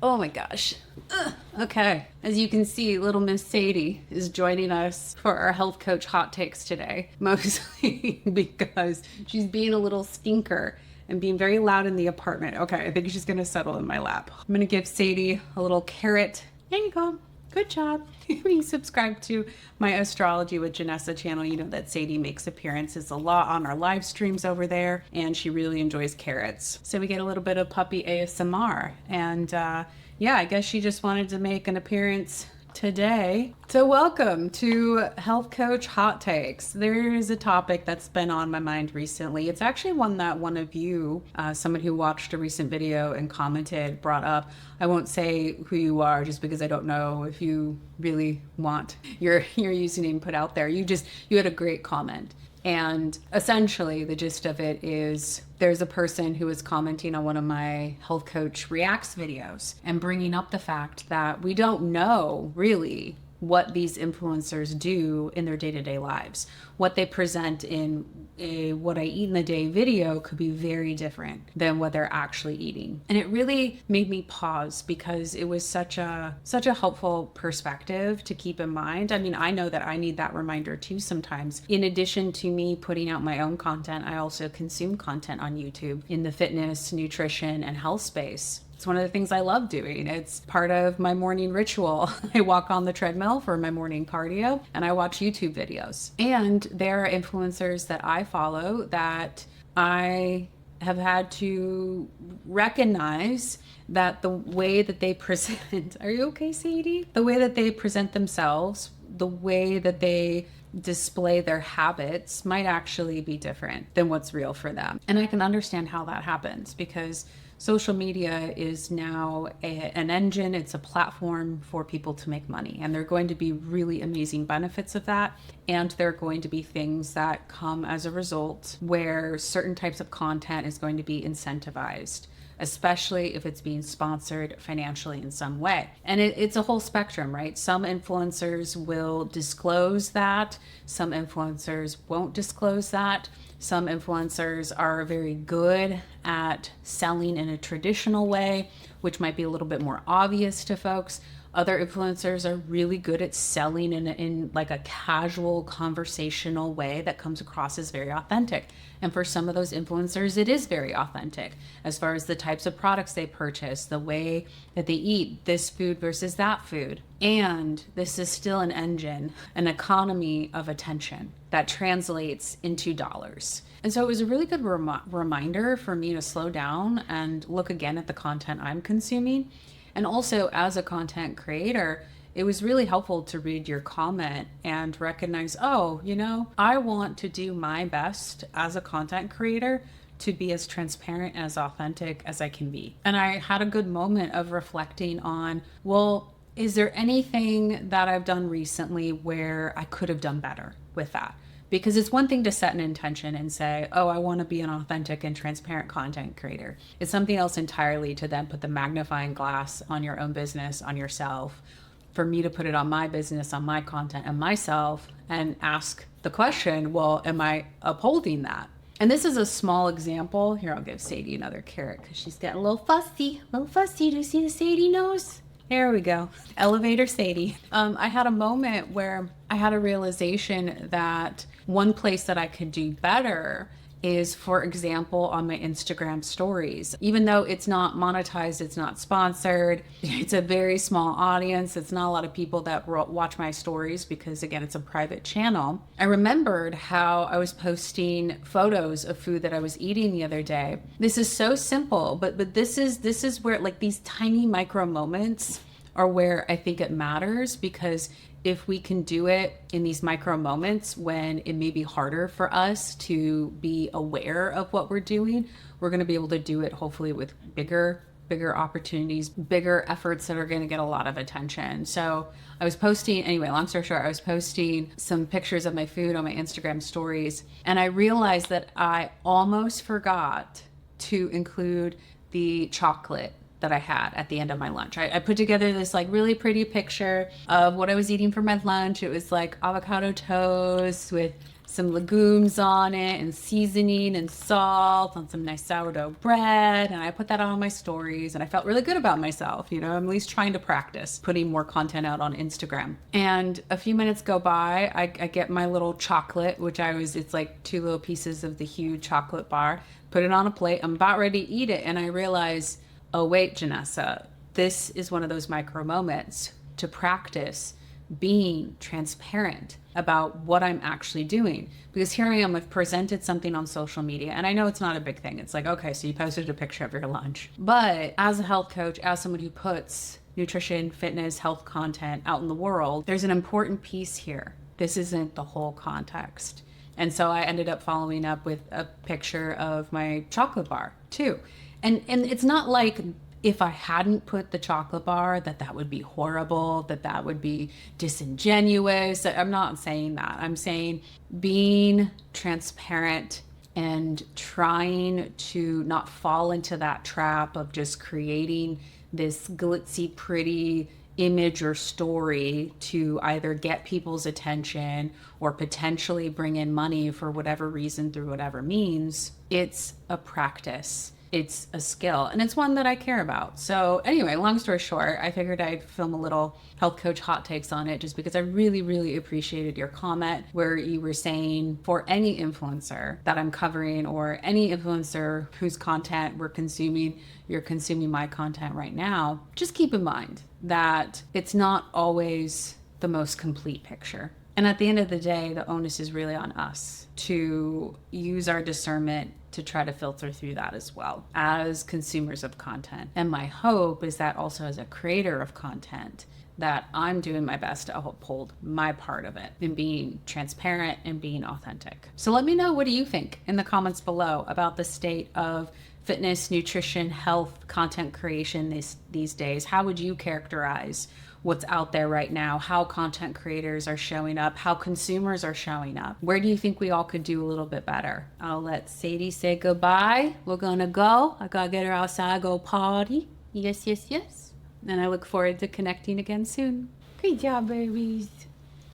Oh my gosh. Okay. As you can see, little Miss Sadie is joining us for our health coach hot takes today, mostly because she's being a little stinker and being very loud in the apartment. Okay, I think she's gonna settle in my lap. I'm gonna give Sadie a little carrot. There you go. Good job. Being subscribed to my Astrology with Janessa channel, you know that Sadie makes appearances a lot on our live streams over there, and she really enjoys carrots. So we get a little bit of puppy ASMR. And yeah, I guess she just wanted to make an appearance today. So welcome to Health Coach Hot Takes. There is a topic that's been on my mind recently. It's actually one that one of you, someone who watched a recent video and commented, brought up. I won't say who you are just because I don't know if you really want your username put out there. You had a great comment. And essentially, the gist of it is there's a person who is commenting on one of my Health Coach Reacts videos and bringing up the fact that we don't know really what these influencers do in their day-to-day lives. What they present in a what I eat in the day video could be very different than what they're actually eating. And it really made me pause because it was such a helpful perspective to keep in mind. I mean, I know that I need that reminder too sometimes. In addition to me putting out my own content, I also consume content on YouTube in the fitness, nutrition, and health space. It's one of the things I love doing. It's part of my morning ritual. I walk on the treadmill for my morning cardio and I watch YouTube videos. And there are influencers that I follow that I have had to recognize that the way that they present, are you okay, Sadie? The way that they present themselves, the way that they display their habits might actually be different than what's real for them. And I can understand how that happens because social media is now an engine, it's a platform for people to make money. And there are going to be really amazing benefits of that. And there are going to be things that come as a result where certain types of content is going to be incentivized, especially if it's being sponsored financially in some way. And it's a whole spectrum, right? Some influencers will disclose that. Some influencers won't disclose that. Some influencers are very good at selling in a traditional way, which might be a little bit more obvious to folks. Other influencers are really good at selling in like a casual conversational way that comes across as very authentic. And for some of those influencers, it is very authentic as far as the types of products they purchase, the way that they eat this food versus that food. And this is still an engine, an economy of attention that translates into dollars. And so it was a really good reminder for me to slow down and look again at the content I'm consuming. And also, as a content creator, it was really helpful to read your comment and recognize, oh, I want to do my best as a content creator to be as transparent, as authentic as I can be. And I had a good moment of reflecting on, well, is there anything that I've done recently where I could have done better with that? Because it's one thing to set an intention and say, oh, I want to be an authentic and transparent content creator. It's something else entirely to then put the magnifying glass on your own business, on yourself, for me to put it on my business, on my content, and myself, and ask the question, well, am I upholding that? And this is a small example. Here, I'll give Sadie another carrot because she's getting a little fussy. Do you see the Sadie nose? There we go. Elevator Sadie. I had a moment where I had a realization that one place that I could do better is, for example, on my Instagram stories. Even though it's not monetized, it's not sponsored, it's a very small audience, it's not a lot of people that watch my stories because, again, it's a private channel. I remembered how I was posting photos of food that I was eating the other day. This is so simple, but this is where, like, these tiny micro moments are where I think it matters, because if we can do it in these micro moments when it may be harder for us to be aware of what we're doing, we're going to be able to do it hopefully with bigger opportunities, bigger efforts that are going to get a lot of attention. So I was posting, anyway, long story short, I was posting some pictures of my food on my Instagram stories, and I realized that I almost forgot to include the chocolate that I had at the end of my lunch. I put together this like really pretty picture of what I was eating for my lunch. It was like avocado toast with some legumes on it and seasoning and salt on some nice sourdough bread. And I put that on my stories and I felt really good about myself. You know, I'm at least trying to practice putting more content out on Instagram. And a few minutes go by, I get my little chocolate, it's like 2 little pieces of the huge chocolate bar, put it on a plate. I'm about ready to eat it. And I realize, oh, wait, Janessa, this is one of those micro moments to practice being transparent about what I'm actually doing. Because here I am, I've presented something on social media, and I know it's not a big thing. It's like, okay, so you posted a picture of your lunch. But as a health coach, as someone who puts nutrition, fitness, health content out in the world, there's an important piece here. This isn't the whole context. And so I ended up following up with a picture of my chocolate bar too. And it's not like if I hadn't put the chocolate bar, that would be horrible, that would be disingenuous. I'm not saying that. I'm saying being transparent and trying to not fall into that trap of just creating this glitzy, pretty image or story to either get people's attention or potentially bring in money for whatever reason through whatever means. It's a practice. It's a skill, and it's one that I care about. So anyway, long story short, I figured I'd film a little health coach hot takes on it just because I really, really appreciated your comment where you were saying for any influencer that I'm covering or any influencer whose content we're consuming, you're consuming my content right now, just keep in mind that it's not always the most complete picture. And at the end of the day, the onus is really on us to use our discernment to try to filter through that as well as consumers of content. And my hope is that also as a creator of content, that I'm doing my best to uphold my part of it and being transparent and being authentic. So let me know, what do you think in the comments below about the state of fitness, nutrition, health, content creation these days? How would you characterize what's out there right now, how content creators are showing up, how consumers are showing up? Where do you think we all could do a little bit better? I'll let Sadie say goodbye. We're gonna go. I gotta get her outside, go party. Yes, yes, yes. And I look forward to connecting again soon. Great job, babies.